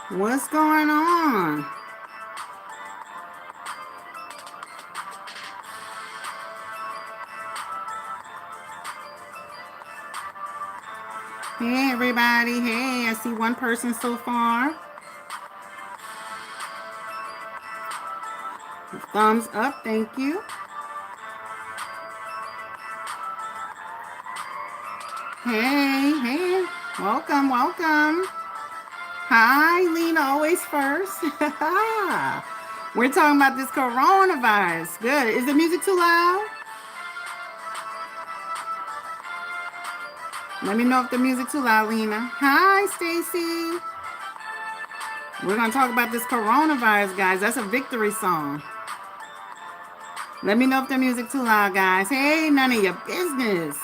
What's going on? Hey, everybody. Hey, I see one person so far. Thumbs up. Thank you. Hey, hey. Welcome, welcome. Hi, Lena, always first. We're talking about this coronavirus. Good. Is the music too loud? Let me know if the music too loud, Lena. Hi, Stacy. We're going to talk about this coronavirus, guys. That's a victory song. Let me know if the music too loud, guys. Hey, none of your business.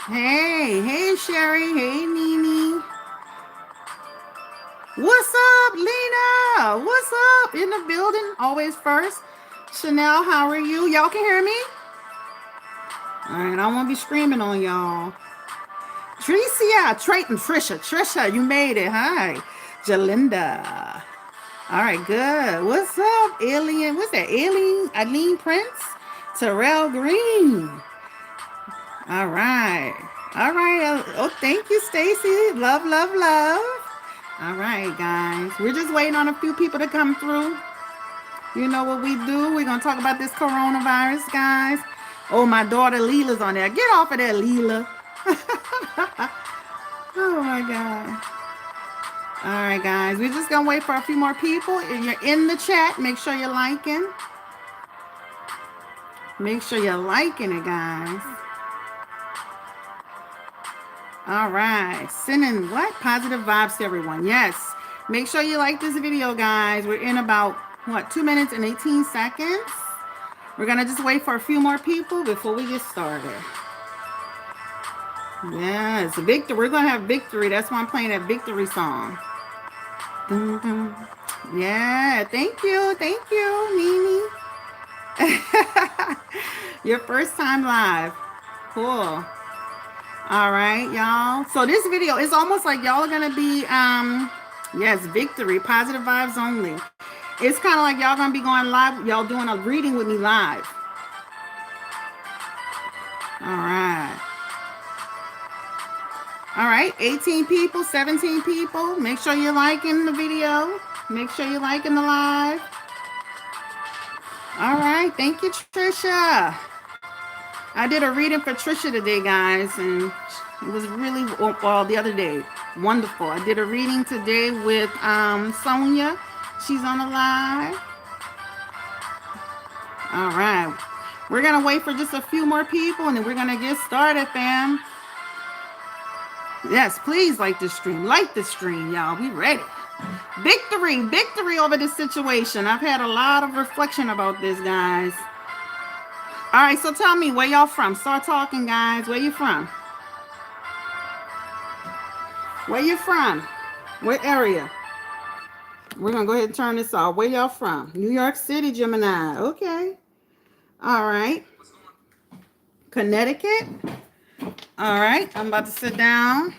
Hey, hey, Sherry. Hey, Nene. What's up, Lena? What's up? In the building, always first. Chanel, how are you? Y'all can hear me? All right, I won't be screaming on y'all. Tricia, Trayton, Trisha, you made it. Hi, Jalinda. All right, good. What's up, Alien? What's that, Alien? Eileen Prince? Terrell Green. All right. All right. Oh, thank you, Stacy. Love, love, love. All right, guys. We're just waiting on a few people to come through. You know what we do? We're going to talk about this coronavirus, guys. Oh, my daughter Leela's on there. Get off of there, Leela. Oh, my God. All right, guys. We're just going to wait for a few more people. If you're in the chat, make sure you're liking. Make sure you're liking it, guys. All right. Sending what? Positive vibes to everyone. Yes. Make sure you like this video, guys. We're in about, 2 minutes and 18 seconds. We're going to just wait for a few more people before we get started. Yes. Victory. We're going to have victory. That's why I'm playing that victory song. Dun, dun. Yeah. Thank you. Thank you, Nene. Your first time live. Cool. All right, y'all. So this video is almost like y'all are gonna be yes, victory, positive vibes only. It's kind of like y'all gonna be going live, y'all doing a reading with me live. All right. All right, 18 people, 17 people. Make sure you're liking the video. Make sure you're liking the live. All right, thank you, Trisha. I did a reading for Trisha today, guys, and it was really, well, the other day, wonderful. I did a reading today with Sonia. She's on the live. All right. We're going to wait for just a few more people, and then we're going to get started, fam. Yes, please like this stream. Like the stream, y'all. We ready. Victory, victory over this situation. I've had a lot of reflection about this, guys. All right, so tell me, where y'all from? Start talking, guys. Where you from? Where you from? What area? We're going to go ahead and turn this off. Where y'all from? New York City, Gemini. Okay. All right. Connecticut. All right. I'm about to sit down.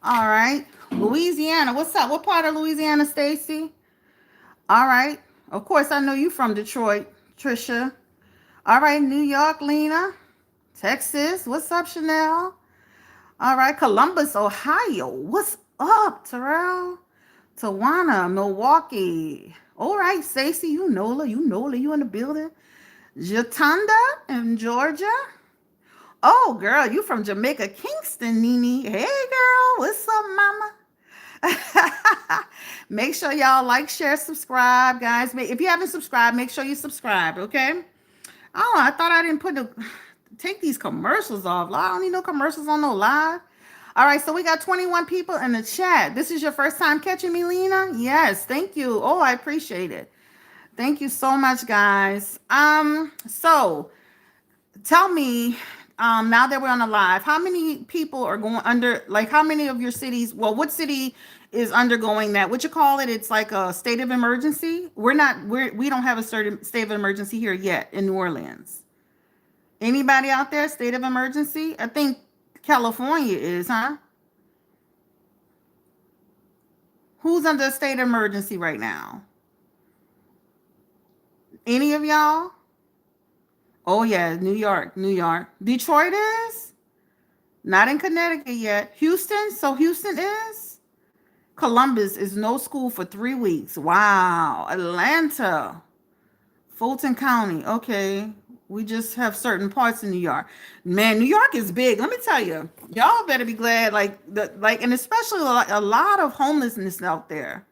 All right. Louisiana. What's up? What part of Louisiana, Stacy? All right. Of course, I know you from Detroit, Trisha. All right, New York, Lena. Texas. What's up, Chanel? All right, Columbus, Ohio. What's up, Terrell? Tawana, Milwaukee. All right, Stacey, you Nola, you in the building. Jatanda in Georgia. Oh, girl, you from Jamaica, Kingston, Nene. Hey, girl, what's up, mama? Make sure y'all like, share, subscribe, guys. If you haven't subscribed, make sure you subscribe, okay? Oh, I thought I didn't take these commercials off. I don't need no commercials on no live. All right, so we got 21 people in the chat. This is your first time catching me, Lena? Yes, thank you. Oh, I appreciate it. Thank you so much, guys. So tell me, now that we're on the live, how many people are going under, like how many of your cities, well, what city is undergoing that. What you call it? It's like a state of emergency. We don't have a certain state of emergency here yet in New Orleans. Anybody out there, state of emergency? I think California is, huh? Who's under a state of emergency right now? Any of y'all? Oh yeah, New York, New York. Detroit is? Not in Connecticut yet. Houston? So Houston is? Columbus is no school for 3 weeks. Wow. Atlanta. Fulton County. Okay. We just have certain parts in New York. Man, New York is big. Let me tell you. Y'all better be glad, and especially like a lot of homelessness out there.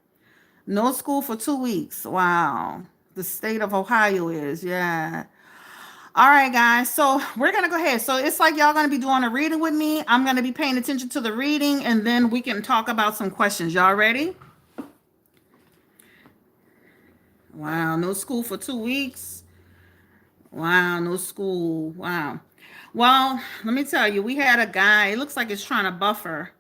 No school for 2 weeks. Wow. The state of Ohio is, yeah. All right, guys. So we're gonna go ahead. So it's like y'all gonna be doing a reading with me. I'm gonna be paying attention to the reading, and then we can talk about some questions. Y'all ready? Wow, no school for 2 weeks. Wow, no school. Wow. Well, let me tell you, we had a guy. It looks like it's trying to buffer.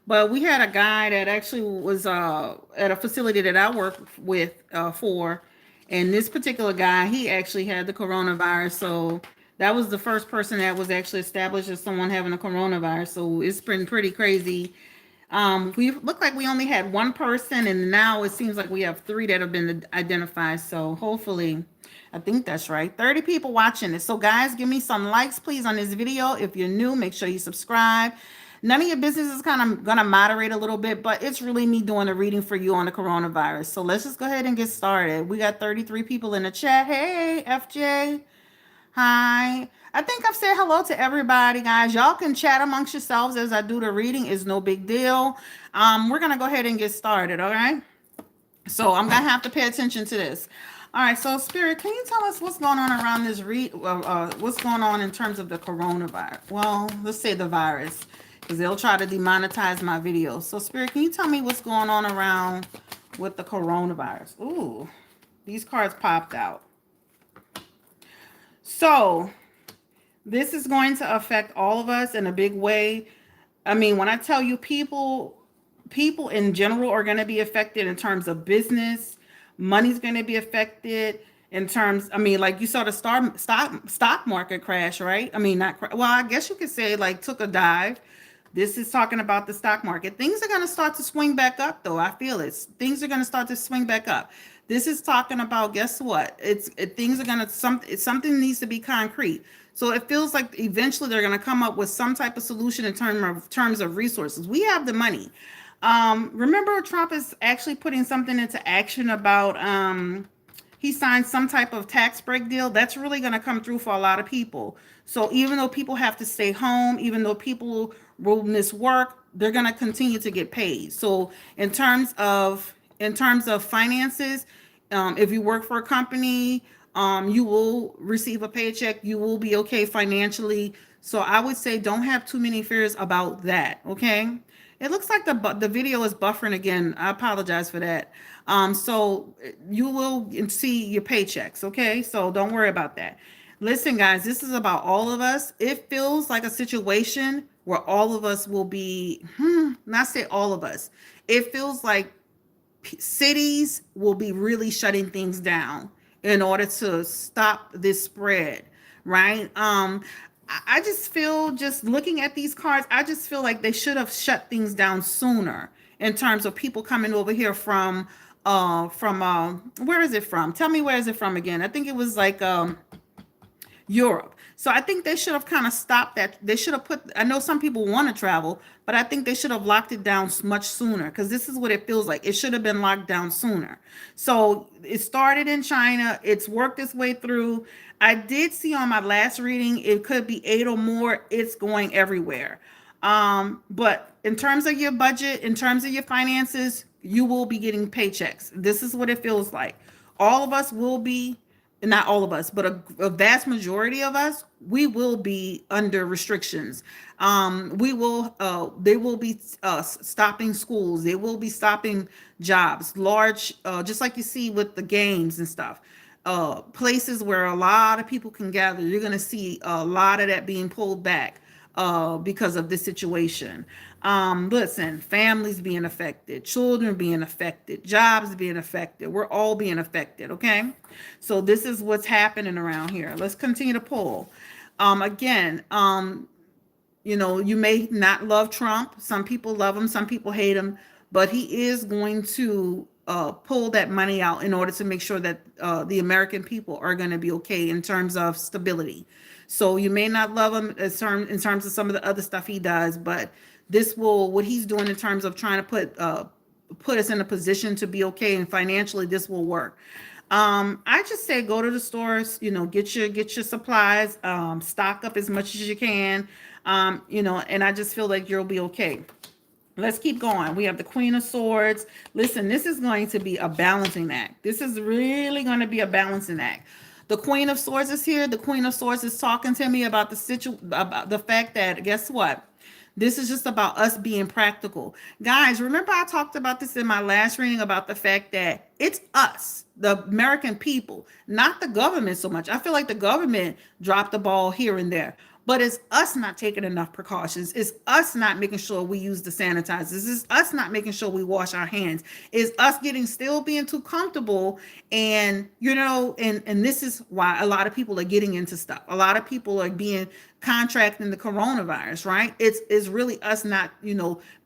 But we had a guy that actually was at a facility that I work with for, and this particular guy, he actually had the coronavirus. So that was the first person that was actually established as someone having a coronavirus. So it's been pretty crazy. We look like we only had one person, and now it seems like we have three that have been identified. So hopefully, I think that's right. 30 people watching this. So guys, give me some likes, please, on this video. If you're new, make sure you subscribe. None of your business is kind of gonna moderate a little bit, but it's really me doing a reading for you on the coronavirus. So let's just go ahead and get started. We got 33 people in the chat. Hey, FJ. Hi. I think I've said hello to everybody, guys. Y'all can chat amongst yourselves as I do the reading. It's no big deal. We're gonna go ahead and get started, all right? So I'm gonna have to pay attention to this. All right, so Spirit, can you tell us what's going on around this what's going on in terms of the coronavirus? Well, let's say the virus, because they'll try to demonetize my videos. So Spirit, can you tell me what's going on around with the coronavirus? Ooh, these cards popped out. So this is going to affect all of us in a big way. I mean, when I tell you people in general are going to be affected in terms of business, money's going to be affected in terms, I mean, like you saw the stock market crash, right? I mean, well, I guess you could say like took a dive. This is talking about the stock market. Things are going to start to swing back up, though. I feel it. Things are going to start to swing back up. This is talking about, guess what? Things are going to, something needs to be concrete. So it feels like eventually they're going to come up with some type of solution in terms of resources. We have the money. Remember, Trump is actually putting something into action about he signed some type of tax break deal. That's really going to come through for a lot of people. So even though people have to stay home, even though people will miss work, they're going to continue to get paid. So in terms of finances, if you work for a company, you will receive a paycheck. You will be okay financially. So I would say don't have too many fears about that. Okay. It looks like the video is buffering again. I apologize for that. So you will see your paychecks. Okay. So don't worry about that. Listen, guys, this is about all of us. It feels like a situation where all of us will be, not say all of us. It feels like cities will be really shutting things down in order to stop this spread, right? I just feel, just looking at these cards, I just feel like they should have shut things down sooner in terms of people coming over here from where is it from? Tell me, where is it from again? I think it was like Europe. So I think they should have kind of stopped that. They should have I know some people want to travel, but I think they should have locked it down much sooner, because this is what it feels like. It should have been locked down sooner. So it started in China. It's worked its way through. I did see on my last reading, it could be 8 or more. It's going everywhere. But in terms of your budget, in terms of your finances, you will be getting paychecks. This is what it feels like. All of us will be, not all of us, but a vast majority of us, we will be under restrictions. They will be stopping schools. They will be stopping jobs, large, just like you see with the games and stuff. Places where a lot of people can gather, you're going to see a lot of that being pulled back because of this situation. Listen, families being affected, children being affected, jobs being affected. We're all being affected, okay? So this is what's happening around here. Let's continue to pull. Again, you may not love Trump. Some people love him, some people hate him, but he is going to pull that money out in order to make sure that the American people are going to be okay in terms of stability. So you may not love him in terms of some of the other stuff he does, but what he's doing in terms of trying to put us in a position to be okay, and financially this will work. I just say go to the stores, get your supplies, stock up as much as you can, and I just feel like you'll be okay. Let's keep going. We have the Queen of Swords. Listen, this is going to be a balancing act. This is really going to be a balancing act. The Queen of Swords is here. The Queen of Swords is talking to me about about the fact that, guess what? This is just about us being practical. Guys, remember I talked about this in my last reading about the fact that it's us, the American people, not the government so much. I feel like the government dropped the ball here and there. But it's us not taking enough precautions. It's us not making sure we use the sanitizers. It's us not making sure we wash our hands. It's us still being too comfortable. And, and this is why a lot of people are getting into stuff. A lot of people are contracting the coronavirus, right? It's really us not,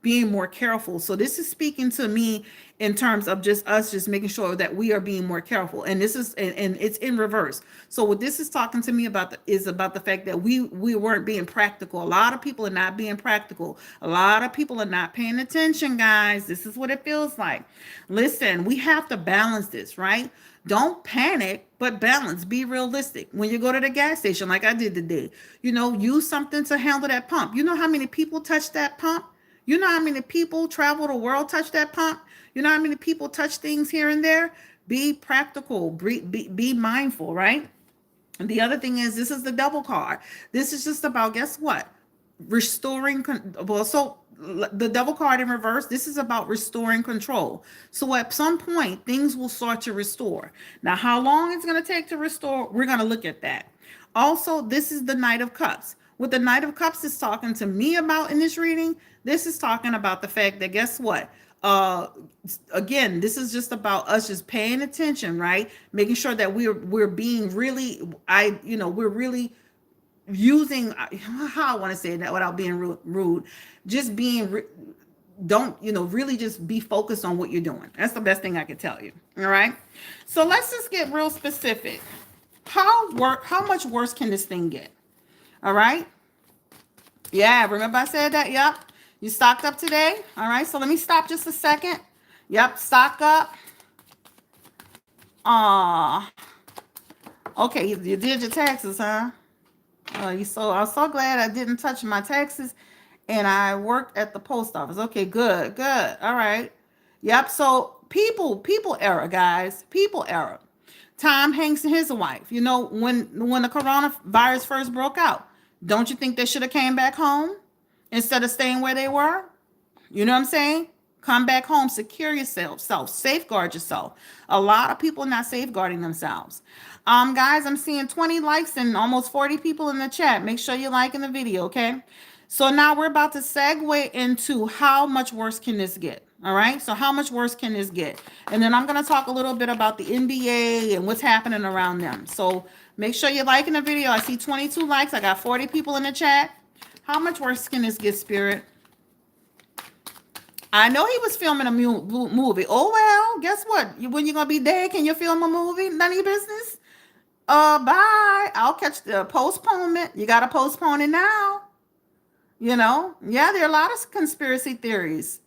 being more careful. So this is speaking to me in terms of just us just making sure that we are being more careful. And this is and it's in reverse. So what this is talking to me about is about the fact that we weren't being practical. A lot of people are not being practical. A lot of people are not paying attention, guys. This is what it feels like. Listen, we have to balance this, right? Don't panic, but balance. Be realistic. When you go to the gas station, like I did today, use something to handle that pump. You know how many people touch that pump? You know how many people travel the world touch that pump? You know how many people touch things here and there? Be practical. Be mindful, right? And the other thing is, this is the double card. This is just about, guess what? Restoring. So the double card in reverse, this is about restoring control. So at some point, things will start to restore. Now, how long it's going to take to restore, we're going to look at that. Also, this is the Knight of Cups. What the Knight of Cups is talking to me about in this reading, this is talking about the fact that, guess what? Again, this is just about us just paying attention, right? Making sure that we're being really, we're really using, how I want to say that without being rude, just being, don't, really just be focused on what you're doing. That's the best thing I can tell you. All right. So let's just get real specific. How much worse can this thing get? All right. Yeah. Remember I said that? Yep. You stocked up today? All right, so let me stop just a second. Yep, stock up. Okay, you did your taxes, huh? I'm so glad I didn't touch my taxes, and I worked at the post office. Okay, good. All right. Yep, so people error, guys. People error. Tom Hanks and his wife, when the coronavirus first broke out, don't you think they should have came back home instead of staying where they were? You know what I'm saying? Come back home, secure yourself, safeguard yourself. A lot of people not safeguarding themselves. Guys, I'm seeing 20 likes and almost 40 people in the chat. Make sure you're liking the video, okay? So now we're about to segue into how much worse can this get? All right, so how much worse can this get? And then I'm going to talk a little bit about the NBA and what's happening around them. So make sure you're liking the video. I see 22 likes. I got 40 people in the chat. How much worse can this get, Spirit? I know he was filming a movie. Oh, well, guess what? When you're going to be dead, can you film a movie? None of your business? Bye. I'll catch the postponement. You got to postpone it now. Yeah, there are a lot of conspiracy theories.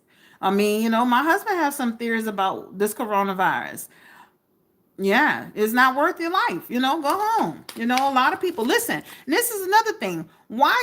I mean, my husband has some theories about this coronavirus. Yeah, it's not worth your life. Go home. A lot of people, listen, this is another thing. Why,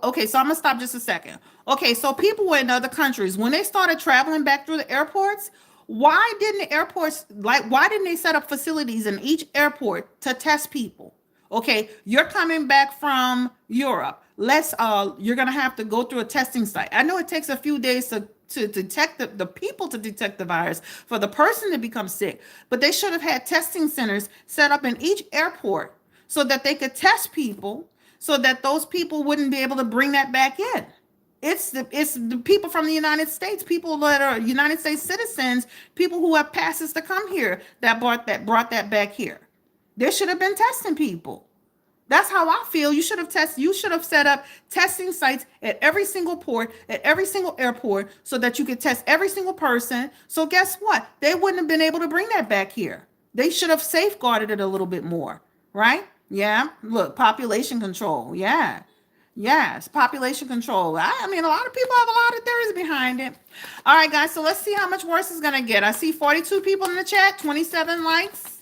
okay, so I'm going to stop just a second. Okay, so people were in other countries. When they started traveling back through the airports, why didn't they set up facilities in each airport to test people? Okay, you're coming back from Europe. You're going to have to go through a testing site. I know it takes a few days to detect the people to detect the virus, for the person to become sick. But they should have had testing centers set up in each airport so that they could test people, so that those people wouldn't be able to bring that back in. It's the people from the United States, people that are United States citizens, people who have passes to come here that brought that back here. They should have been testing people. That's how I feel. You should have set up testing sites at every single port, at every single airport, so that you could test every single person. So guess what? They wouldn't have been able to bring that back here. They should have safeguarded it a little bit more, right? Yeah. Look, population control. Yeah. Yes, population control. I mean, a lot of people have a lot of theories behind it. All right, guys. So let's see how much worse it's gonna get. I see 42 people in the chat, 27 likes.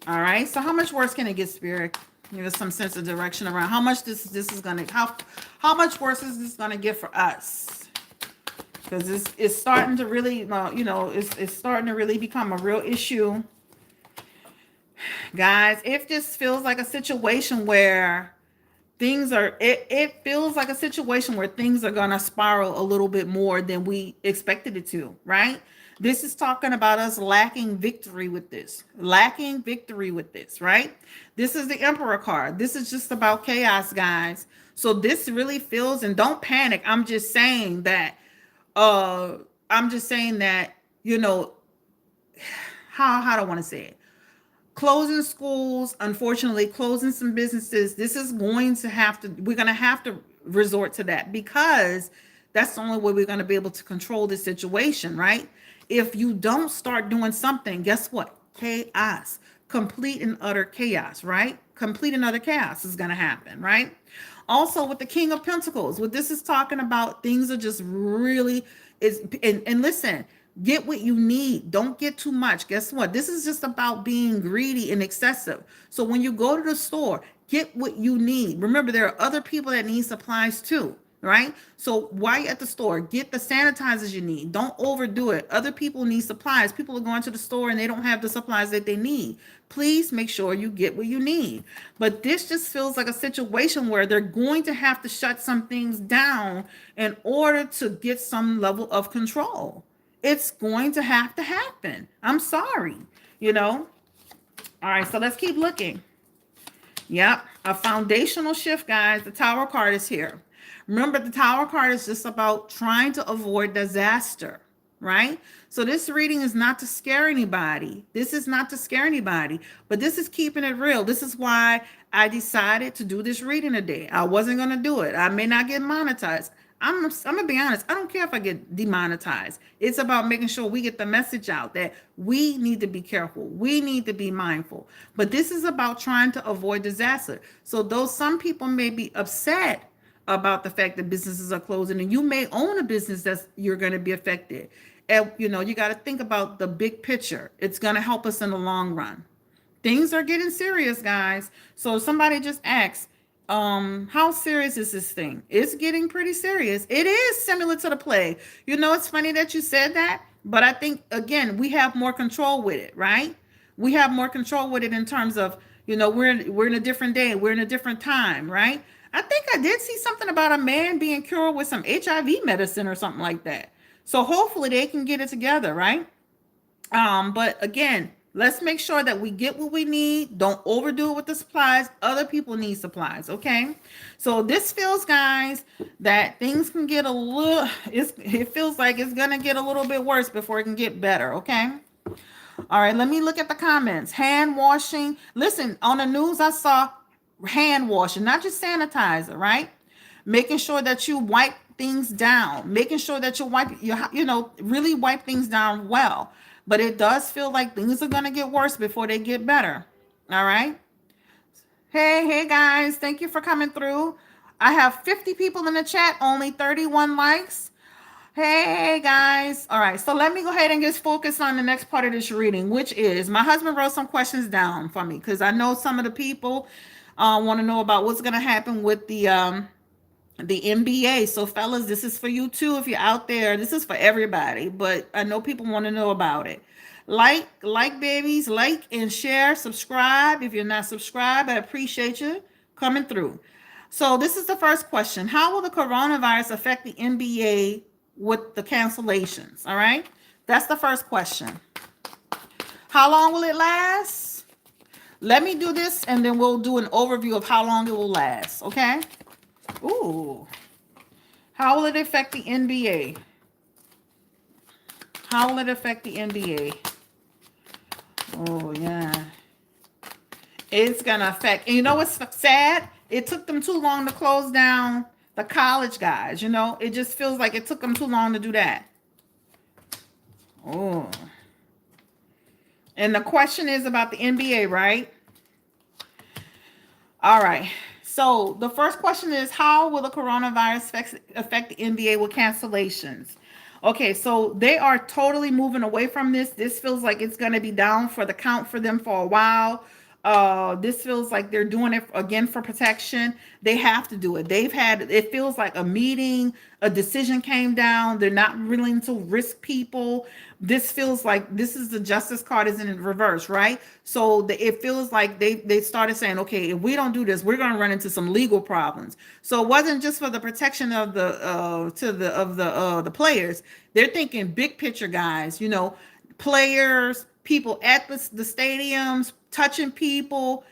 All right, so how much worse can it get, Spirit? Give us some sense of direction around how much this is gonna how much worse is this gonna get for us? Because it's starting to really, it's starting to really become a real issue, guys. It just feels like a situation where it feels like a situation where things are gonna spiral a little bit more than we expected it to, right? This is talking about us lacking victory with this, right? This is the Emperor card. This is just about chaos, guys. So this really feels, and don't panic. I'm just saying that, I'm just saying that, how do I want to say it? Closing schools, unfortunately, closing some businesses. We're going to have to resort to that, because that's the only way we're going to be able to control this situation, right? If you don't start doing something, guess what? Chaos, complete and utter chaos, right? Complete and utter chaos is going to happen, right? Also, with the King of Pentacles, what this is talking about, things are just really and listen, get what you need. Don't get too much. Guess what? This is just about being greedy and excessive. So when you go to the store, get what you need. Remember, there are other people that need supplies too, right? So while you're at the store, get the sanitizers you need. Don't overdo it. Other people need supplies. People are going to the store and they don't have the supplies that they need. Please make sure you get what you need. But this just feels like a situation where they're going to have to shut some things down in order to get some level of control. It's going to have to happen. I'm sorry, All right, so let's keep looking. Yep, a foundational shift, guys. The Tower card is here. Remember, the Tower card is just about trying to avoid disaster, right? So this reading is not to scare anybody. This is not to scare anybody, but this is keeping it real. This is why I decided to do this reading today. I wasn't going to do it. I may not get monetized. I'm going to be honest. I don't care if I get demonetized. It's about making sure we get the message out that we need to be careful. We need to be mindful. But this is about trying to avoid disaster. So though some people may be upset about the fact that businesses are closing, and you may own a business that's you're going to be affected, and you got to think about the big picture. It's going to help us in the long run. Things are getting serious, guys. So somebody just asked, how serious is this thing? It's getting pretty serious. It is similar to the plague. It's funny that you said that, but I think, again, we have more control with it, right? We have more control with it in terms of, we're in a different day. We're in a different time, right? I think I did see something about a man being cured with some HIV medicine or something like that. So hopefully they can get it together, right? But again, let's make sure that we get what we need. Don't overdo it with the supplies. Other people need supplies, okay? So this feels, guys, that things can get it feels like it's going to get a little bit worse before it can get better, okay? All right, let me look at the comments. Hand washing. Listen, on the news, I saw hand washing, not just sanitizer, right? Making sure that you wipe things down, making sure that really wipe things down well. But it does feel like things are going to get worse before they get better. All right. Hey, guys. Thank you for coming through. I have 50 people in the chat, only 31 likes. Hey, guys. All right. So let me go ahead and just focus on the next part of this reading, which is my husband wrote some questions down for me because I know some of the people want to know about what's going to happen with the NBA. So fellas, this is for you too. If you're out there, this is for everybody, but I know people want to know about it. Like babies, like and share, subscribe. If you're not subscribed, I appreciate you coming through. So this is the first question. How will the coronavirus affect the NBA with the cancellations? All right. That's the first question. How long will it last? Let me do this and then we'll do an overview of how long it will last. Okay. Ooh, How will it affect the NBA? How will it affect the NBA? Oh, yeah. It's going to affect. And you know what's sad? It took them too long to close down the college guys. You know, it just feels like it took them too long to do that. Oh. And the question is about the NBA, right? All right. So the first question is, how will the coronavirus affect the NBA with cancellations? Okay, so they are totally moving away from this. This feels like it's going to be down for the count for them for a while. This feels like they're doing it again for protection. They have to do it. They've had, it feels like a meeting, a decision came down. They're not willing to risk people. This feels like this is the justice card is in reverse, right? So it feels like they started saying, okay, if we don't do this, we're going to run into some legal problems. So it wasn't just for the protection of the players. They're thinking big picture, guys. You know, players, people at the stadiums, touching people.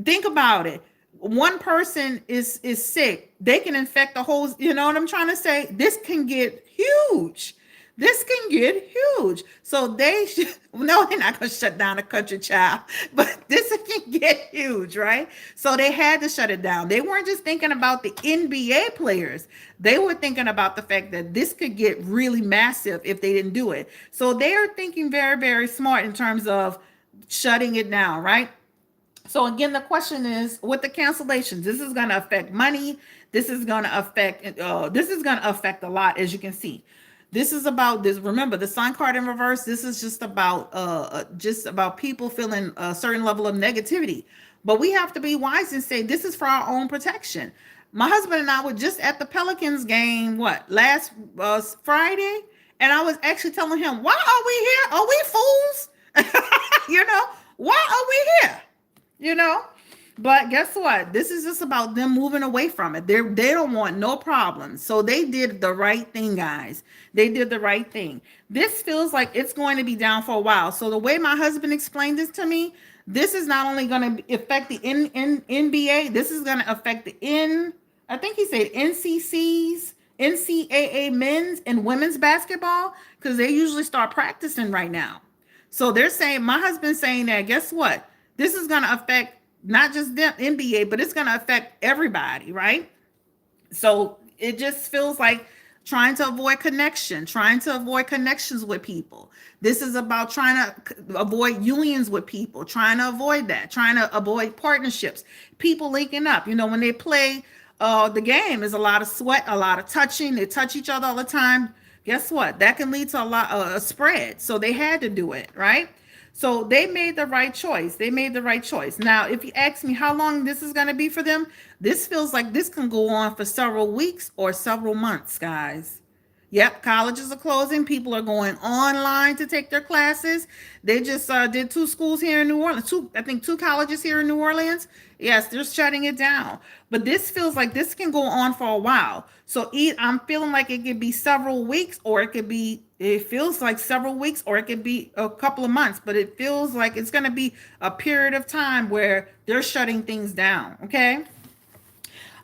Think about it. One person is sick, they can infect the whole, you know what I'm trying to say? This can get huge. This can get huge. So they should, no, they're not going to shut down a country, child, but this can get huge, right? So they had to shut it down. They weren't just thinking about the NBA players. They were thinking about the fact that this could get really massive if they didn't do it. So they are thinking very, very smart in terms of shutting it down, right? So again, the question is with the cancellations, this is going to affect money. This is going to affect a lot, as you can see. This is about this. Remember, the Sun card in reverse. This is just about people feeling a certain level of negativity. But we have to be wise and say this is for our own protection. My husband and I were just at the Pelicans game, last Friday, and I was actually telling him, why are we here? Are we fools? You know, why are we here? You know, but guess what? This is just about them moving away from it. They don't want no problems. So they did the right thing, guys. They did the right thing. This feels like it's going to be down for a while. So the way my husband explained this to me, this is not only going to affect the NBA, this is going to affect I think he said NCCs, NCAA men's and women's basketball, because they usually start practicing right now. So they're saying, my husband's saying that, guess what? This is going to affect not just the NBA, but it's going to affect everybody, right? So it just feels like trying to avoid connections with people. This is about trying to avoid unions with people, trying to avoid that, trying to avoid partnerships, people linking up. You know, when they play the game, there's a lot of sweat, a lot of touching. They touch each other all the time. Guess what? That can lead to a lot of spread. So they had to do it, right? So they made the right choice. Now, if you ask me how long this is going to be for them, this feels like this can go on for several weeks or several months, guys. Yep, colleges are closing. People are going online to take their classes. They just did two schools here in New Orleans. I think two colleges here in New Orleans. Yes, they're shutting it down. But this feels like this can go on for a while. So I'm feeling like it could be several weeks, or it feels like several weeks, or it could be a couple of months. But it feels like it's going to be a period of time where they're shutting things down. Okay.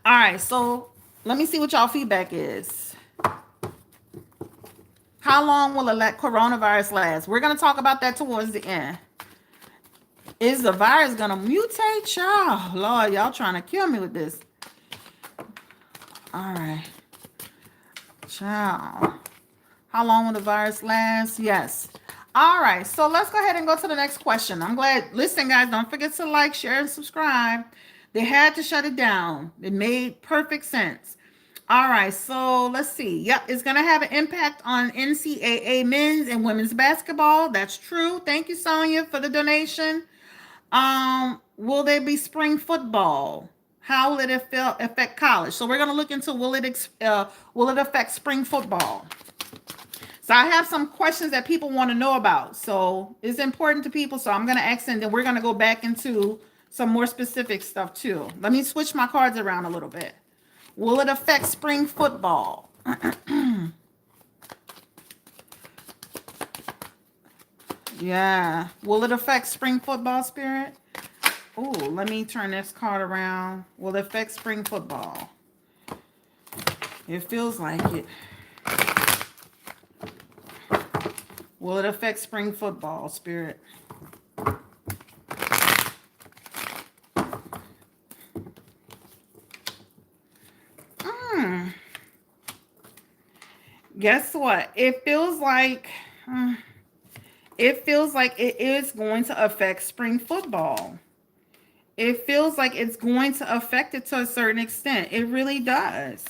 All right. So let me see what y'all feedback is. How long will the coronavirus last? We're going to talk about that towards the end. Is the virus going to mutate? Y'all, Lord, y'all trying to kill me with this. All right. Child. How long will the virus last? Yes. All right. So let's go ahead and go to the next question. I'm glad. Listen, guys, don't forget to like, share, and subscribe. They had to shut it down. It made perfect sense. All right, so let's see. Yep, it's going to have an impact on NCAA men's and women's basketball. That's true. Thank you, Sonia, for the donation. Will there be spring football? How will it affect college? So we're going to look into will it affect spring football? So I have some questions that people want to know about. So it's important to people. So I'm going to ask, and then we're going to go back into some more specific stuff too. Let me switch my cards around a little bit. Will it affect spring football? Yeah. Will it affect spring football, Spirit? Oh, let me turn this card around. Will it affect spring football? It feels like it. Will it affect spring football, Spirit? Guess what? It feels like it is going to affect spring football. It feels like it's going to affect it to a certain extent. It really does.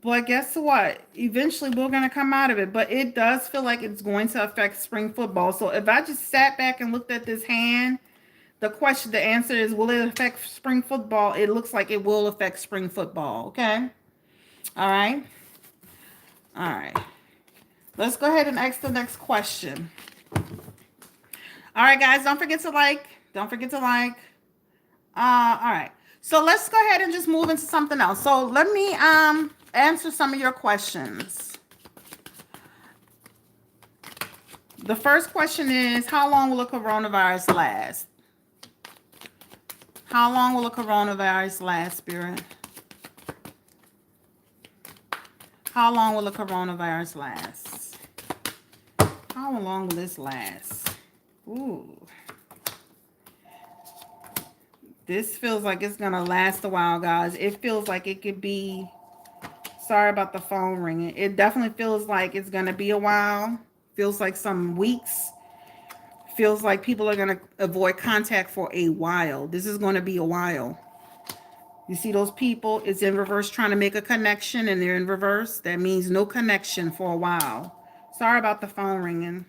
But guess what? Eventually we're going to come out of it. But it does feel like it's going to affect spring football. So if I just sat back and looked at this hand, the answer is, will it affect spring football? It looks like it will affect spring football. Okay. All right. All right. Let's go ahead and ask the next question. All right, guys, don't forget to like. Don't forget to like. All right. So let's go ahead and just move into something else. So let me answer some of your questions. The first question is, how long will the coronavirus last? How long will the coronavirus last, Spirit? How long will the coronavirus last? How long will this last? Ooh. This feels like it's going to last a while, guys. It feels like it could be... Sorry about the phone ringing. It definitely feels like it's going to be a while. Feels like some weeks. Feels like people are going to avoid contact for a while. This is going to be a while. You see those people? It's in reverse trying to make a connection, and they're in reverse. That means no connection for a while. Sorry about the phone ringing.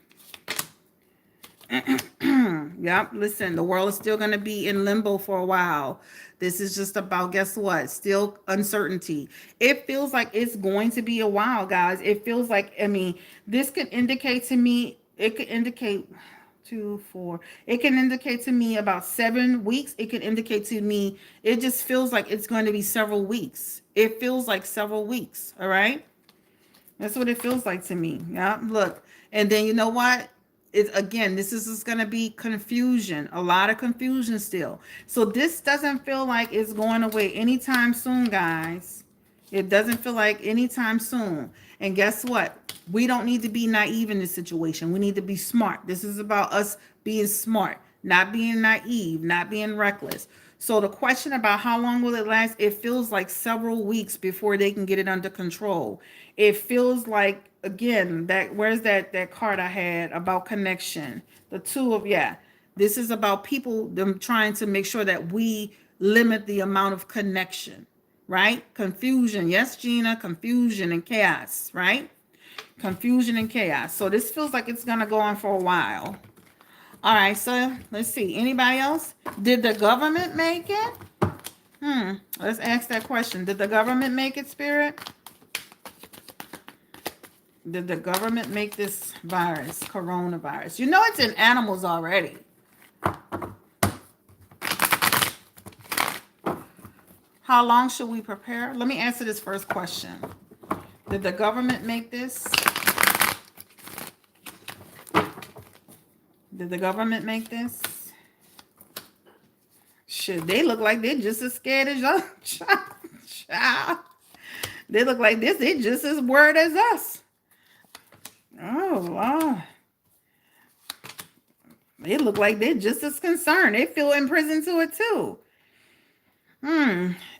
Yep, listen, the world is still going to be in limbo for a while. This is just about, guess what? Still uncertainty. It feels like it's going to be a while, guys. It feels like, I mean, this could indicate to me, it could indicate 2, 4. It can indicate to me about 7 weeks. It can indicate to me, it just feels like it's going to be several weeks. It feels like several weeks. All right. That's what it feels like to me. Yeah. Look. And then you know what? Again, this is going to be confusion, a lot of confusion still. So this doesn't feel like it's going away anytime soon, guys. It doesn't feel like anytime soon. And guess what? We don't need to be naive in this situation. We need to be smart. This is about us being smart, not being naive, not being reckless. So the question about how long will it last, it feels like several weeks before they can get it under control. It feels like, again, where's that card I had about connection? The 2 of, yeah. This is about people, them trying to make sure that we limit the amount of connection, right? Confusion. Yes, Gina, confusion and chaos, right? Confusion and chaos. So this feels like it's going to go on for a while. All right, so let's see. Anybody else? Did the government make it? Let's ask that question. Did the government make it, Spirit? Did the government make this virus, coronavirus? You know it's in animals already. How long should we prepare? Let me answer this first question. Did the government make this? Did the government make this? Shit, they look like they're just as scared as y'all. Child. They look like this. They're just as worried as us. Oh, wow. They look like they're just as concerned. They feel in prison to it too.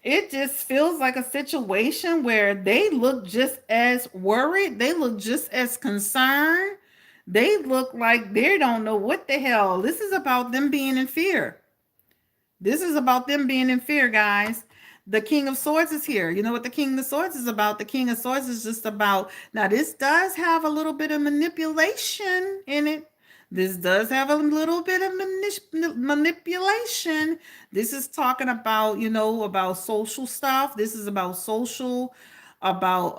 It just feels like a situation where they look just as worried. They look just as concerned. They look like they don't know what the hell. This is about them being in fear. This is about them being in fear, guys. The King of Swords is here. You know what the King of Swords is about? The King of Swords is just about, now this does have a little bit of manipulation in it. This does have a little bit of manipulation. This is talking about, you know, about social stuff. This is about social, about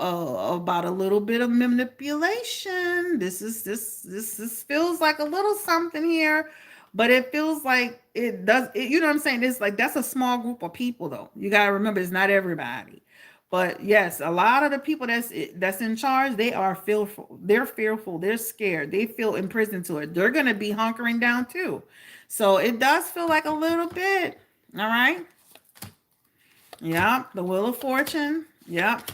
a little bit of manipulation. This feels like a little something here, but it feels like it does. You know what I'm saying? It's like that's a small group of people, though. You gotta remember, it's not everybody. But yes, a lot of the people that's in charge, they are fearful. They're fearful. They're scared. They feel imprisoned to it. They're going to be hunkering down too. So it does feel like a little bit. All right. Yeah. The Wheel of Fortune. Yep.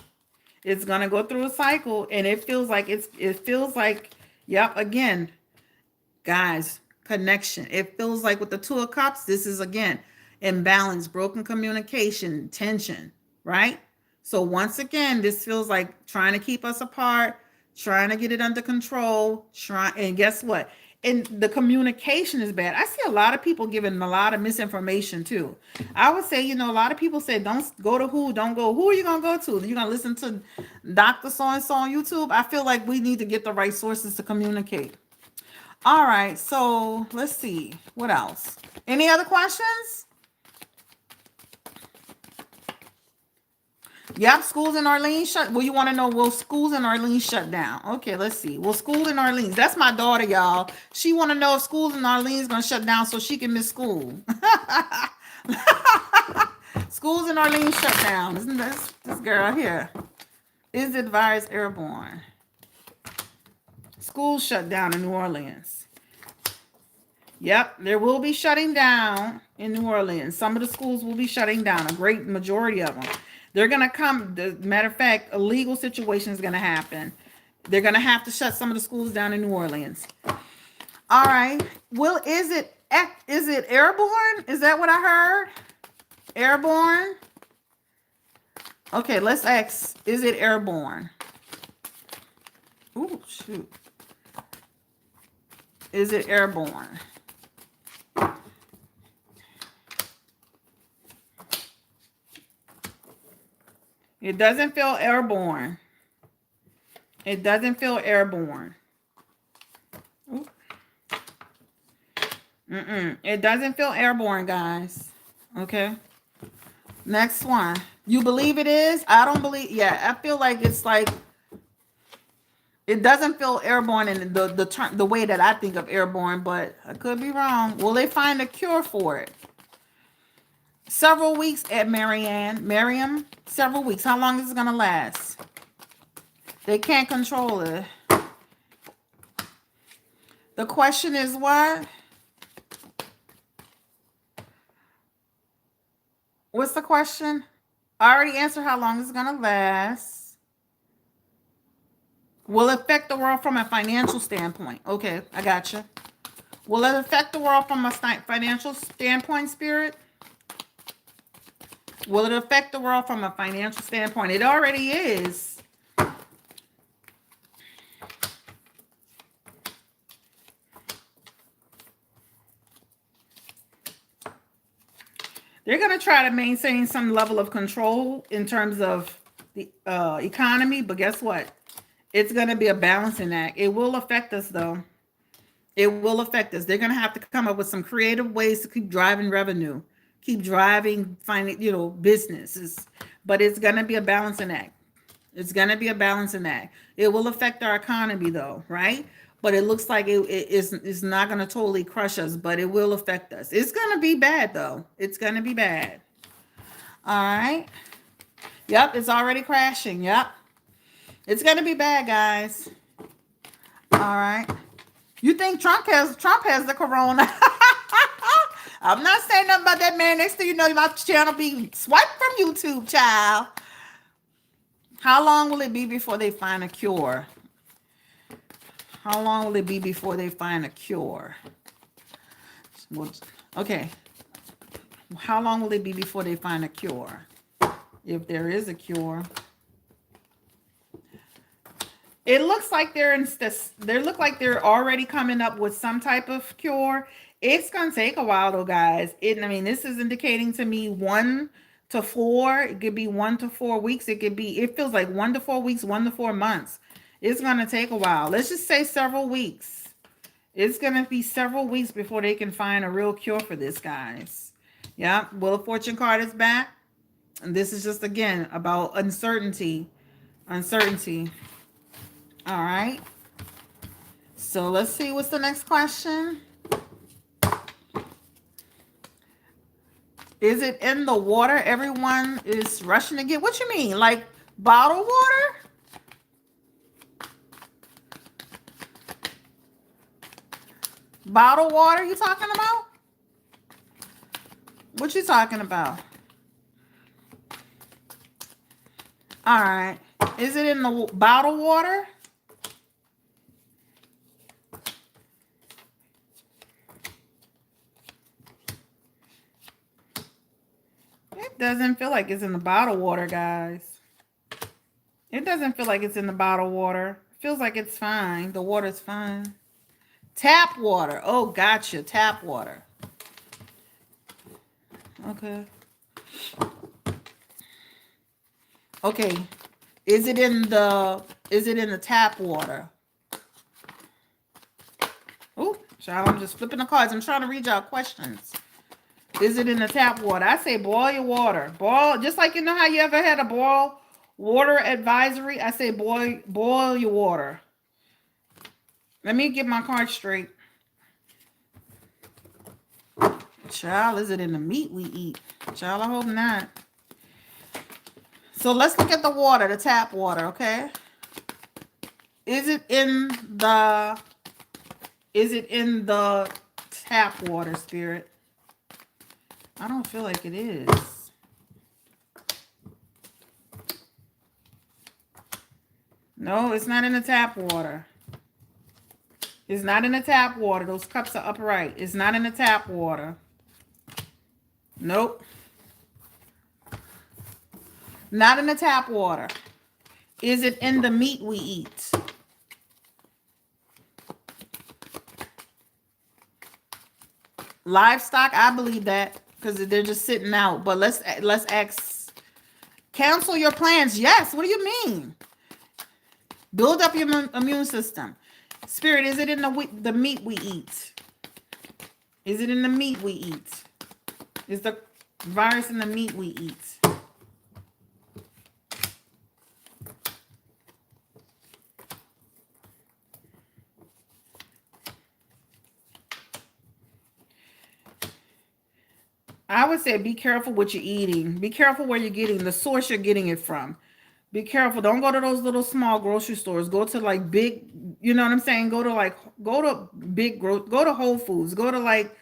It's gonna go through a cycle, and it feels like yep, again, guys, connection. It feels like with the Two of Cups, this is again imbalance, broken communication, tension, right? So once again, this feels like trying to keep us apart, trying to get it under control, and guess what? And the communication is bad. I see a lot of people giving a lot of misinformation too. I would say, a lot of people say, don't go to who, don't go. Who are you gonna go to? You're gonna listen to Dr. So and so on YouTube? I feel like we need to get the right sources to communicate. All right, so let's see. What else? Any other questions? Yep, schools in Orleans shut. Well, you want to know, will schools in Orleans shut down? Okay, let's see. Well, school in Orleans. That's my daughter, y'all. She want to know if schools in Orleans going to shut down so she can miss school. Schools in Orleans shut down. Isn't this girl here? Is it virus airborne? Schools shut down in New Orleans. Yep, there will be shutting down in New Orleans. Some of the schools will be shutting down, a great majority of them. They're going to come, matter of fact, a legal situation is going to happen. They're going to have to shut some of the schools down in New Orleans. All right. Well, is it airborne? Is that what I heard? Airborne? Okay, let's ask, is it airborne? Ooh, shoot. Is it airborne? It doesn't feel airborne. It doesn't feel airborne. It doesn't feel airborne, guys. Okay. Next one. You believe it is? I don't believe. Yeah, I feel like it's like it doesn't feel airborne in the term, the way that I think of airborne, but I could be wrong. Will they find a cure for it? Several weeks at Miriam, several weeks. How long is it going to last? They can't control it. The question is what? What's the question? I already answered how long it's going to last. Will it affect the world from a financial standpoint? Okay, I got you. Will it affect the world from a financial standpoint, Spirit? Will it affect the world from a financial standpoint? It already is. They're going to try to maintain some level of control in terms of the economy, but guess what? It's going to be a balancing act. It will affect us, though. It will affect us. They're going to have to come up with some creative ways to keep driving revenue, keep driving, businesses. But it's going to be a balancing act. It's going to be a balancing act. It will affect our economy, though, right? But it looks like it's not going to totally crush us, but it will affect us. It's going to be bad, though. It's going to be bad. All right. Yep, it's already crashing. Yep. It's going to be bad, guys. All right. You think Trump has the corona? I'm not saying nothing about that man. Next thing you know, my channel be swiped from YouTube, child. How long will it be before they find a cure? How long will it be before they find a cure? Okay. How long will it be before they find a cure? If there is a cure. It looks like they're already coming up with some type of cure. It's going to take a while though, guys. This is indicating to me 1 to 4. It could be 1 to 4 weeks. It feels like 1 to 4 weeks, 1 to 4 months. It's going to take a while. Let's just say several weeks. It's going to be several weeks before they can find a real cure for this, guys. Yeah. Wheel of Fortune card is back. And this is just, again, about uncertainty. Uncertainty. All right. So let's see what's the next question. Is it in the water? Everyone is rushing to get. What you mean? Like bottled water? Bottled water you talking about? What you talking about? All right. Is it in the bottled water? It doesn't feel like it's in the bottled water, guys. It doesn't feel like it's in the bottled water. It feels like it's fine. The water's fine. Tap water. Oh, gotcha. Tap water. Okay. Okay. Is it in the tap water? Oh, child, I'm just flipping the cards. I'm trying to read y'all questions. Is it in the tap water? I say boil your water. Boil, just like you know how you ever had a boil water advisory? I say boil your water. Let me get my card straight. Child, is it in the meat we eat? Child, I hope not. So let's look at the water, the tap water, okay? Is it in the tap water, Spirit? I don't feel like it is. No, it's not in the tap water. It's not in the tap water. Those cups are upright. It's not in the tap water. Nope. Not in the tap water. Is it in the meat we eat? Livestock, I believe that because they're just sitting out. But let's ask. Cancel your plans. Yes. What do you mean? Build up your immune system. Spirit, is it in the meat we eat? Is it in the meat we eat? Is the virus in the meat we eat? I would say be careful what you're eating. Be careful where you're getting the source you're getting it from. Be careful. Don't go to those little small grocery stores. Go to like big, you know what I'm saying? Go to go to Whole Foods. Go to like,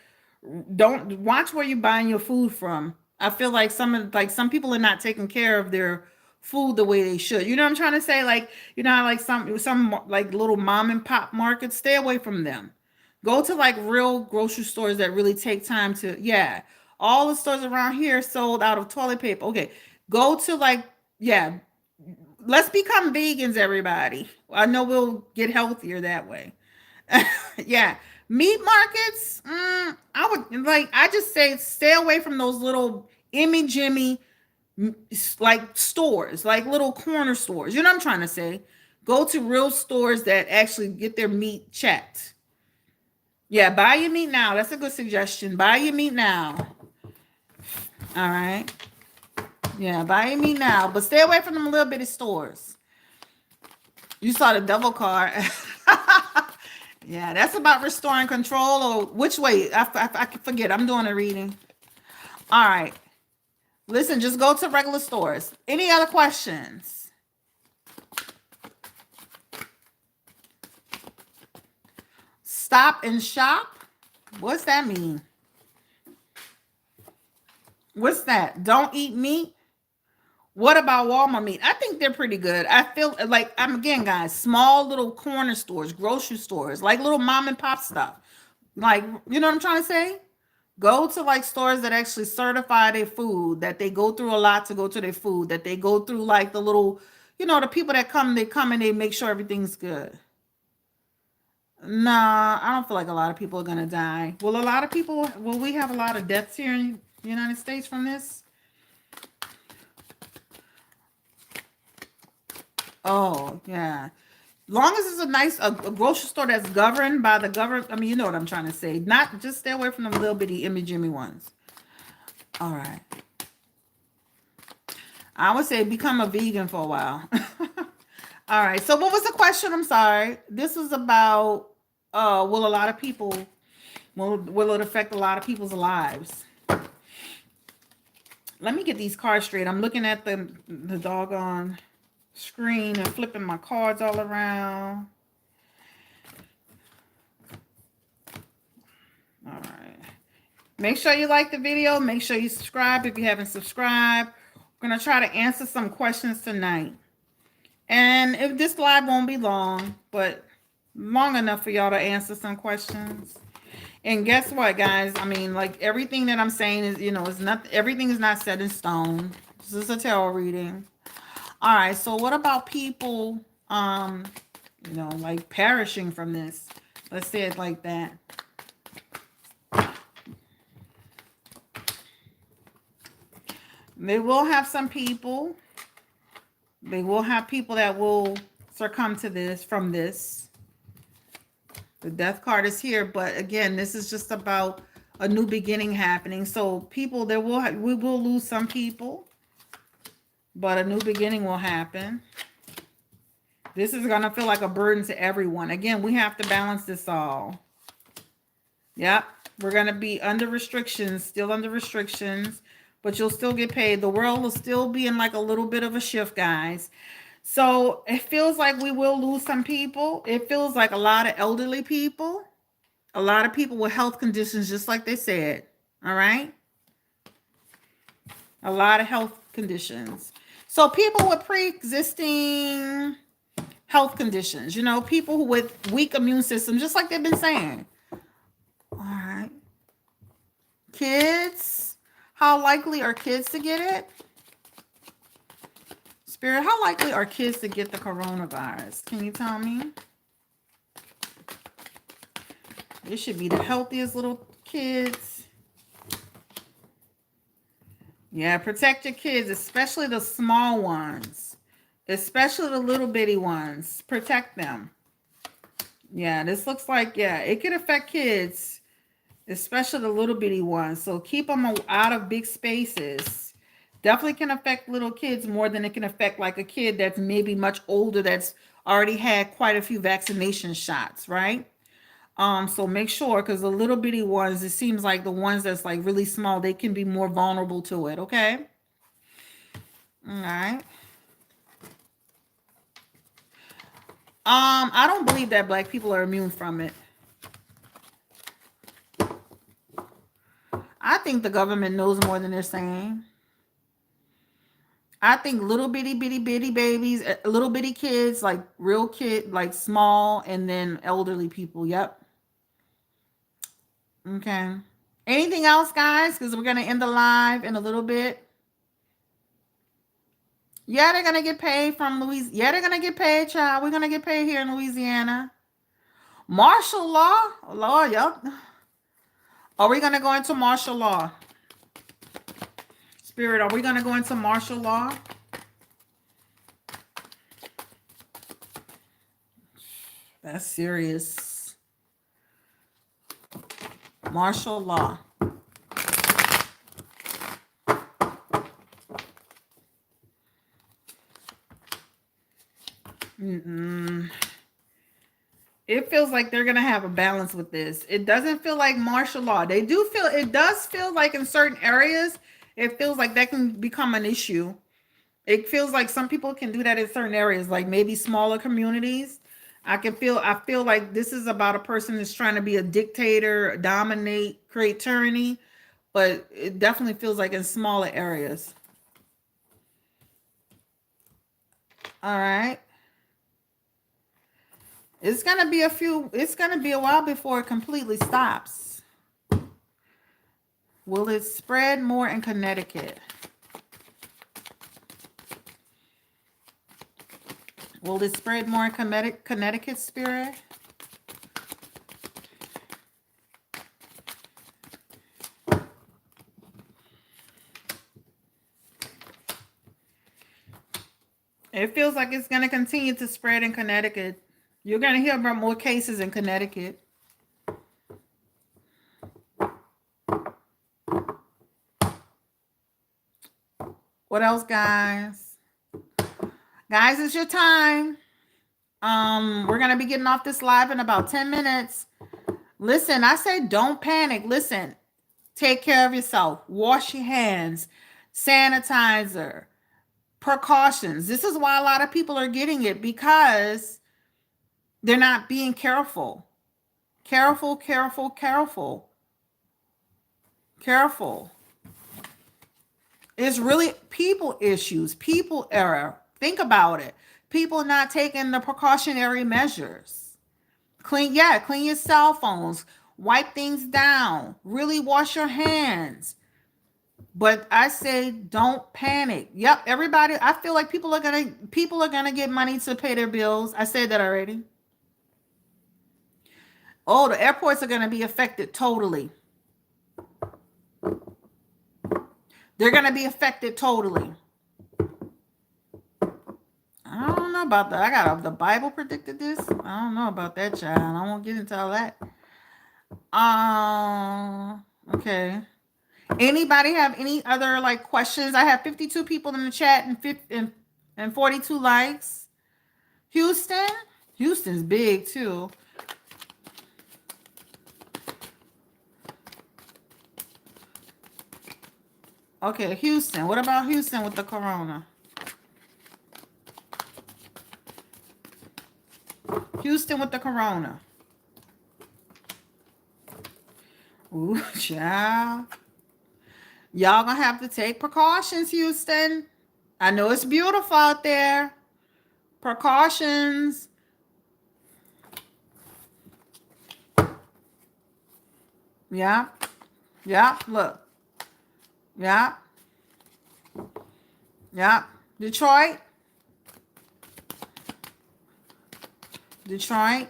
don't watch where you're buying your food from. I feel like some people are not taking care of their food the way they should. You know what I'm trying to say? Like, you know, how like some like little mom and pop markets, stay away from them. Go to like real grocery stores that really take time to, yeah. All the stores around here sold out of toilet paper. Okay. Go to like, yeah, let's become vegans, everybody. I know we'll get healthier that way. Yeah. Meat markets, I would like, I just say stay away from those little Immy Jimmy like stores, like little corner stores. You know what I'm trying to say? Go to real stores that actually get their meat checked. Yeah, buy your meat now. That's a good suggestion. Buy your meat now. All right. Yeah, buy your meat now, but stay away from them little bitty stores. You saw the devil card. Yeah, that's about restoring control or which way? I forget. I'm doing a reading. All right. Listen, just go to regular stores. Any other questions? Stop and shop? What's that mean? What's that? Don't eat meat? What about Walmart meat? I think they're pretty good. I feel like I'm again, guys, small little corner stores, grocery stores, like little mom and pop stuff. Like, you know what I'm trying to say? Go to like stores that actually certify their food, that they go through a lot to go to their food, that they go through like the little, you know, the people that come, they come and they make sure everything's good. Nah, I don't feel like a lot of people are gonna die. Will we have a lot of deaths here in the United States from this? Oh, yeah. Long as it's a grocery store that's governed by the government. I mean, you know what I'm trying to say. Not just stay away from the little bitty Immy Jimmy ones. All right. I would say become a vegan for a while. All right. So what was the question? I'm sorry. This was about will a lot of people will it affect a lot of people's lives? Let me get these cards straight. I'm looking at the doggone screen and flipping my cards all around. All right. Make sure you like the video. Make sure you subscribe if you haven't subscribed. I'm going to try to answer some questions tonight. And if this live won't be long, but long enough for y'all to answer some questions. And guess what, guys? I mean, like everything that I'm saying is, is not, everything is not set in stone. This is a tarot reading. All right. So what about people, like perishing from this? Let's say it like that. They will have some people. They will have people that will succumb to this from this. The death card is here, but again, this is just about a new beginning happening. So people, we will lose some people, but a new beginning will happen. This is going to feel like a burden to everyone. Again, we have to balance this all. Yep. We're going to be under restrictions, still under restrictions, but you'll still get paid. The world will still be in like a little bit of a shift, guys. So it feels like we will lose some people. It feels like a lot of elderly people, a lot of people with health conditions, just like they said. All right. A lot of health conditions. So people with pre-existing health conditions, people with weak immune systems, just like they've been saying. All right. Kids, how likely are kids to get it? Spirit, how likely are kids to get the coronavirus? Can you tell me? It should be the healthiest little kids. Yeah, protect your kids, especially the small ones. Especially the little bitty ones. Protect them. Yeah, this looks like, it could affect kids, especially the little bitty ones. So keep them out of big spaces. Definitely can affect little kids more than it can affect like a kid that's maybe much older, that's already had quite a few vaccination shots, right? So make sure, because the little bitty ones, it seems like the ones that's like really small, they can be more vulnerable to it, okay? All right. I don't believe that black people are immune from it. I think the government knows more than they're saying. I think little bitty babies, little bitty kids, like real kid, like small, and then elderly people. Yep. Okay. Anything else, guys? Because we're going to end the live in a little bit. Yeah, they're going to get paid from Louisiana. Yeah, they're going to get paid, child. We're going to get paid here in Louisiana. Martial law? Lord, yep. Are we going to go into martial law? Spirit, are we going to go into martial law? That's serious. Martial law. It feels like they're going to have a balance with this. It doesn't feel like martial law. It does feel like in certain areas, it feels like that can become an issue. It feels like some people can do that in certain areas, like maybe smaller communities. I feel like this is about a person that's trying to be a dictator, dominate, create tyranny, but it definitely feels like in smaller areas. All right. It's going to be a while before it completely stops. Will it spread more in Connecticut? Will it spread more in Connecticut, Spirit? It feels like it's going to continue to spread in Connecticut. You're going to hear about more cases in Connecticut. What else, guys? Guys, it's your time. We're going to be getting off this live in about 10 minutes. Listen, I said don't panic. Listen, take care of yourself. Wash your hands. Sanitizer. Precautions. This is why a lot of people are getting it, because they're not being careful. Careful. It's really people issues, people error. Think about it. People not taking the precautionary measures. Clean your cell phones, wipe things down, really wash your hands. But I say don't panic. Yep, everybody, I feel like people are gonna get money to pay their bills. I said that already. Oh, the airports are gonna be affected totally. They're gonna be affected totally. I don't know about that. The Bible predicted this. I don't know about that, child. I won't get into all that. Okay. Anybody have any other like questions? I have 52 people in the chat and 42 likes. Houston? Houston's big too. Okay, Houston. What about Houston with the corona? Houston with the corona. Ooh, child. Y'all gonna have to take precautions, Houston. I know it's beautiful out there. Precautions. Yeah. Yeah. Look. Yeah. Yeah. Detroit. Detroit.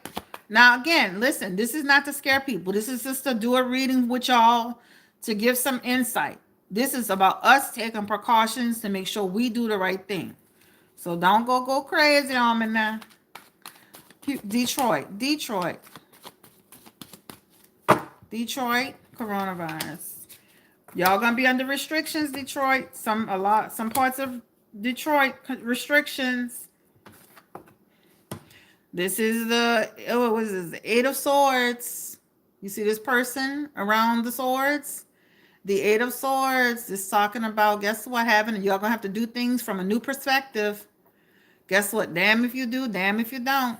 Now, again, listen, this is not to scare people. This is just to do a reading with y'all to give some insight. This is about us taking precautions to make sure we do the right thing. So don't go crazy on me now. Detroit, coronavirus. Y'all gonna be under restrictions, Detroit. Some parts of Detroit restrictions. This is what is this? The Eight of Swords. You see this person around the swords? The Eight of Swords is talking about, guess what, y'all gonna have to do things from a new perspective. Guess what? Damn if you do, damn if you don't.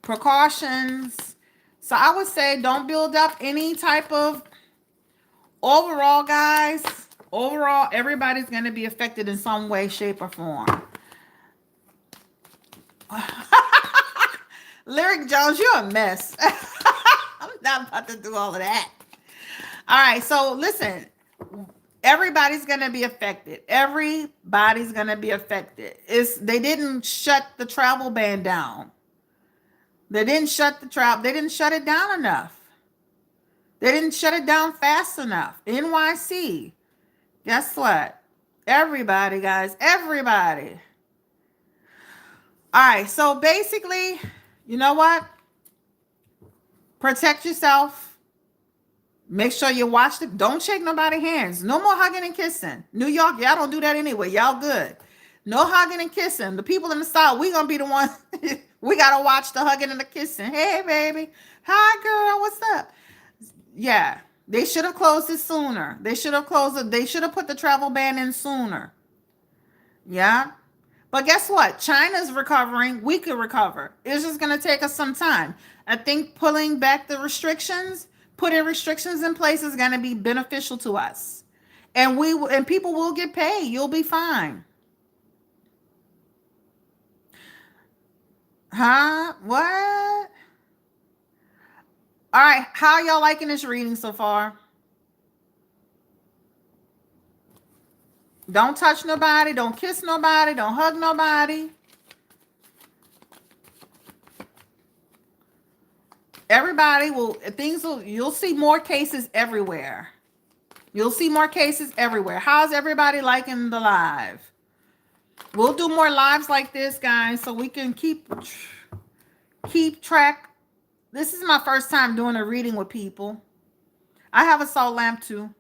Precautions. So I would say don't build up any type of overall, guys. Overall, everybody's going to be affected in some way, shape, or form. Lyric Jones, you're a mess. I'm not about to do all of that. All right, so listen. Everybody's going to be affected. Everybody's going to be affected. They didn't shut the travel ban down. They didn't shut it down enough. They didn't shut it down fast enough. NYC. Guess what? Everybody, guys, everybody. All right, so basically, you know what? Protect yourself. Make sure you watch it. Don't shake nobody's hands. No more hugging and kissing. New York, y'all don't do that anyway. Y'all good. No hugging and kissing. The people in the South, we gonna be the ones. We gotta watch the hugging and the kissing. Hey, baby. Hi, girl. What's up? Yeah, they should have closed it sooner. They should have closed it. They should have put the travel ban in sooner. Yeah. But guess what? China's recovering. We could recover. It's just going to take us some time. I think pulling back the restrictions, putting restrictions in place is going to be beneficial to us. And people will get paid. You'll be fine. Huh? What? All right. How y'all liking this reading so far? Don't touch nobody. Don't kiss nobody. Don't hug nobody. You'll see more cases everywhere. You'll see more cases everywhere. How's everybody liking the live? We'll do more lives like this, guys, so we can keep track. This is my first time doing a reading with people. I have a salt lamp too.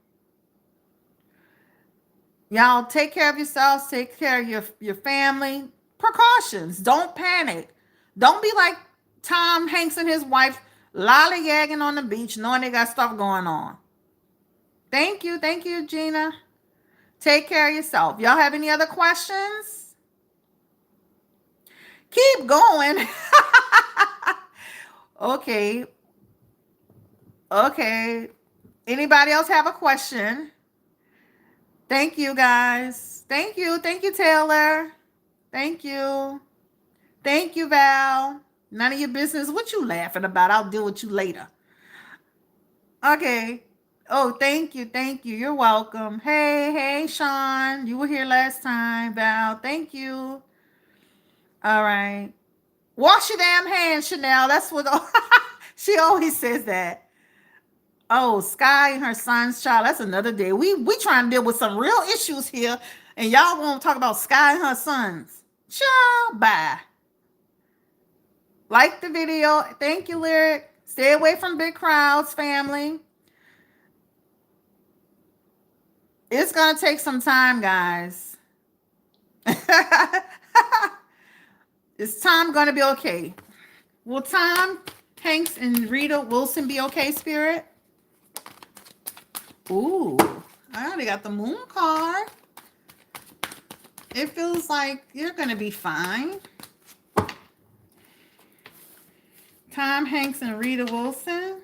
Y'all take care of yourselves. Take care of your family. Precautions. Don't panic. Don't be like Tom Hanks and his wife lollygagging on the beach knowing they got stuff going on. Thank you. Thank you, Gina. Take care of yourself. Y'all have any other questions? Keep going. Okay. Anybody else have a question? Thank you, guys. Thank you. Thank you, Taylor. Thank you. Thank you, Val. None of your business. What you laughing about? I'll deal with you later. Okay. Oh, thank you. Thank you. You're welcome. Hey, Sean. You were here last time, Val. Thank you. All right. Wash your damn hands, Chanel. That's what she always says that. Oh, Sky and her son's child. That's another day. We trying to deal with some real issues here, and y'all want to talk about Sky and her sons. Child, bye. Like the video. Thank you, Lyric. Stay away from big crowds, family. It's gonna take some time, guys. Is Tom gonna be okay? Will Tom Hanks and Rita Wilson be okay, Spirit? Ooh, I already got the moon card. It feels like you're going to be fine. Tom Hanks and Rita Wilson.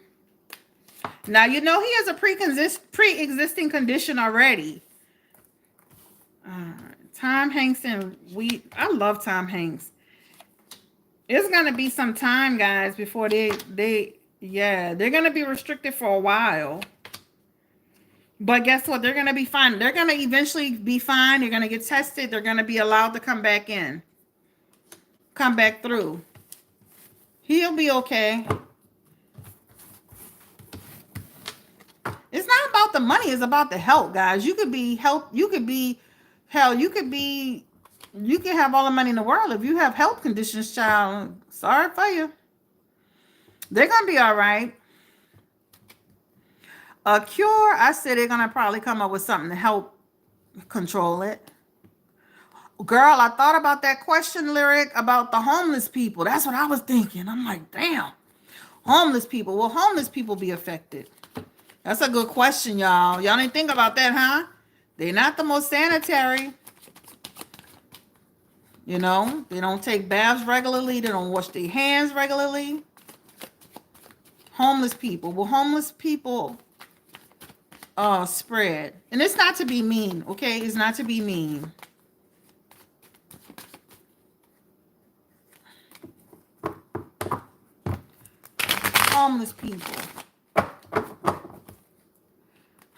Now, you know he has a pre-existing condition already. Tom Hanks and I love Tom Hanks. It's going to be some time, guys, before they're going to be restricted for a while. But guess what? They're going to be fine. They're going to eventually be fine. They're going to get tested. They're going to be allowed to come back in. Come back through. He'll be okay. It's not about the money. It's about the health, guys. You could be health. You could have all the money in the world. If you have health conditions, child, sorry for you. They're going to be all right. A cure, I said they're going to probably come up with something to help control it. Girl, I thought about that question, Lyric, about the homeless people. That's what I was thinking. I'm like, damn. Homeless people. Will homeless people be affected? That's a good question, y'all. Y'all didn't think about that, huh? They're not the most sanitary. You know, they don't take baths regularly. They don't wash their hands regularly. Homeless people. Will homeless people spread? And it's not to be mean, okay? It's not to be mean. Homeless people.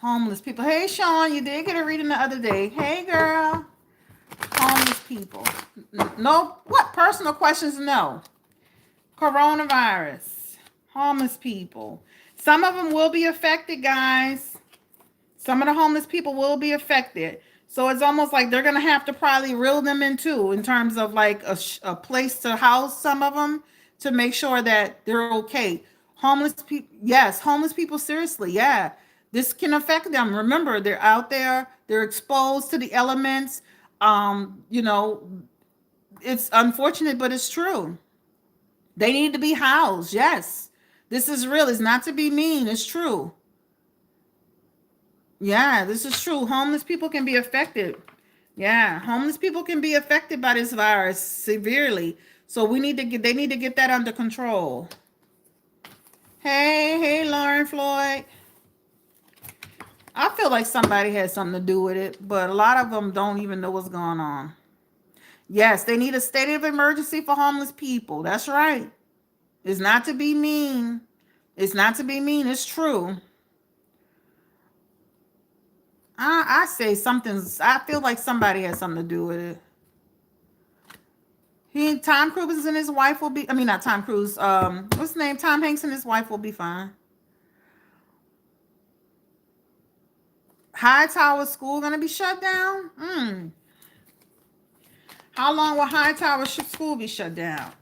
Homeless people. Hey, Sean, you did get a reading the other day. Hey, girl. Homeless people. No, what? Personal questions? No. Coronavirus. Homeless people. Some of them will be affected, guys. Some of the homeless people will be affected. So it's almost like they're going to have to probably reel them in too, in terms of like a place to house some of them to make sure that they're okay. Homeless people, yes, homeless people, seriously, yeah. This can affect them. Remember, they're out there, they're exposed to the elements. You know, it's unfortunate, but it's true. They need to be housed, yes. This is real. It's not to be mean. It's true. Yeah, this is true. Homeless people can be affected. Yeah, homeless people can be affected by this virus severely. So they need to get that under control. Hey, Lauren Floyd. I feel like somebody had something to do with it, but a lot of them don't even know what's going on. Yes, they need a state of emergency for homeless people. That's right. It's not to be mean. It's not to be mean. It's true. I say I feel like somebody has something to do with it. Tom Cruise and his wife will be, not Tom Cruise, what's his name? Tom Hanks and his wife will be fine. Hightower School going to be shut down? How long will Hightower School be shut down?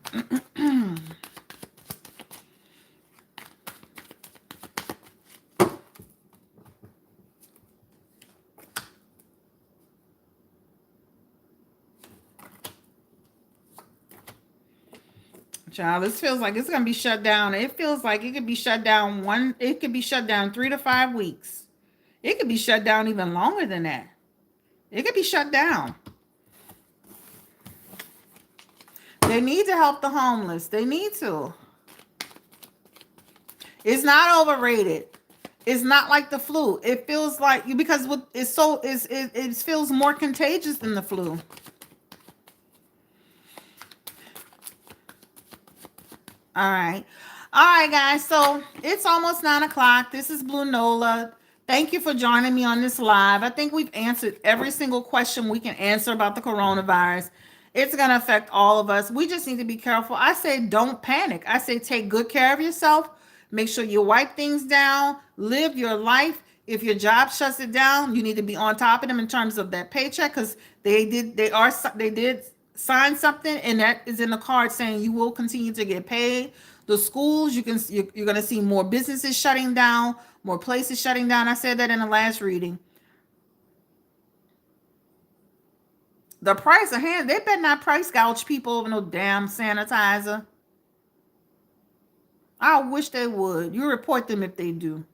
Child, this feels like it's going to be shut down. It feels like it could be shut down 3 to 5 weeks. It could be shut down even longer than that. It could be shut down. They need to help the homeless. They need to. It's not overrated. It's not like the flu. It feels like you because it's so it feels more contagious than the flu. All right. All right, guys. So it's almost 9 o'clock. This is Blue Nola. Thank you for joining me on this live. I think we've answered every single question we can answer about the coronavirus. It's going to affect all of us. We just need to be careful. I say don't panic. I say take good care of yourself. Make sure you wipe things down. Live your life. If your job shuts it down, you need to be on top of them in terms of that paycheck because they did sign something and that is in the card saying you will continue to get paid. The schools, you're going to see more businesses shutting down, more places shutting down. I said that in the last reading. The price of hand, they better not price gouge people over no damn sanitizer. I wish they would. You report them if they do.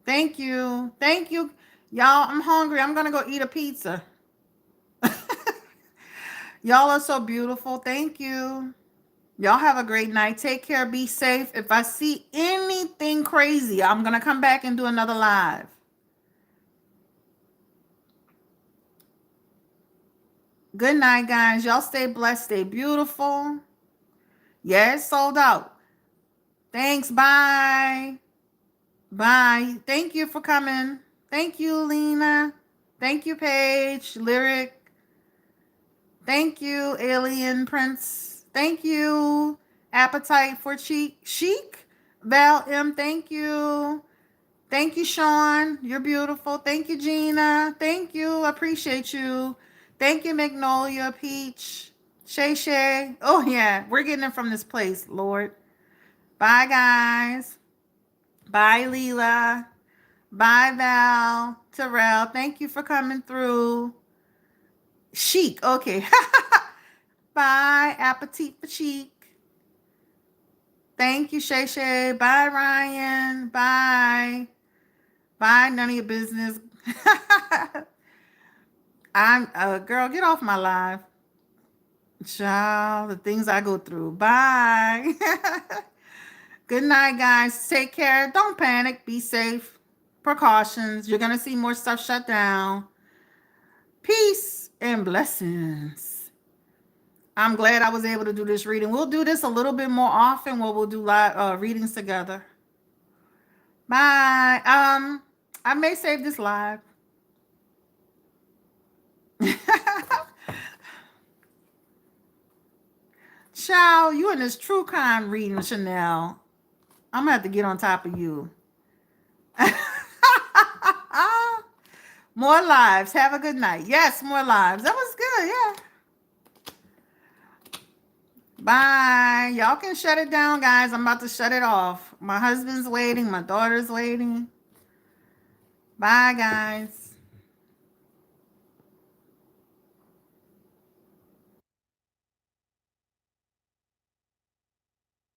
Thank you. Thank you. Y'all, I'm hungry. I'm going to go eat a pizza. Y'all are so beautiful. Thank you. Y'all have a great night. Take care. Be safe. If I see anything crazy, I'm going to come back and do another live. Good night, guys. Y'all stay blessed. Stay beautiful. Yes, sold out. Thanks. Bye. Bye. Thank you for coming. Thank you, Lena. Thank you, Paige. Lyric. Thank you, Alien Prince. Thank you, Appetite for Chic. Val M. Thank you. Thank you, Sean. You're beautiful. Thank you, Gina. Thank you. Appreciate you. Thank you, Magnolia, Peach, Shay Shay. Oh, yeah. We're getting it from this place, Lord. Bye, guys. Bye, Leela. Bye, Val. Terrell. Thank you for coming through. Chic. Okay. Bye. Appetite for Chic. Thank you, Shay Shay. Bye, Ryan. Bye. Bye. None of your business. I'm girl, get off my live. Child, the things I go through. Bye. Good night, guys. Take care. Don't panic. Be safe. Precautions. You're gonna see more stuff shut down. Peace and blessings. I'm glad I was able to do this reading. We'll do this a little bit more often where we'll do live readings together. Bye. I may save this live. Child, you in this true crime reading, Chanel. I'm gonna have to get on top of you. More lives. Have a good night. Yes, more lives. That was good. Yeah. Bye. Y'all can shut it down, guys. I'm about to shut it off. My husband's waiting. My daughter's waiting. Bye, guys.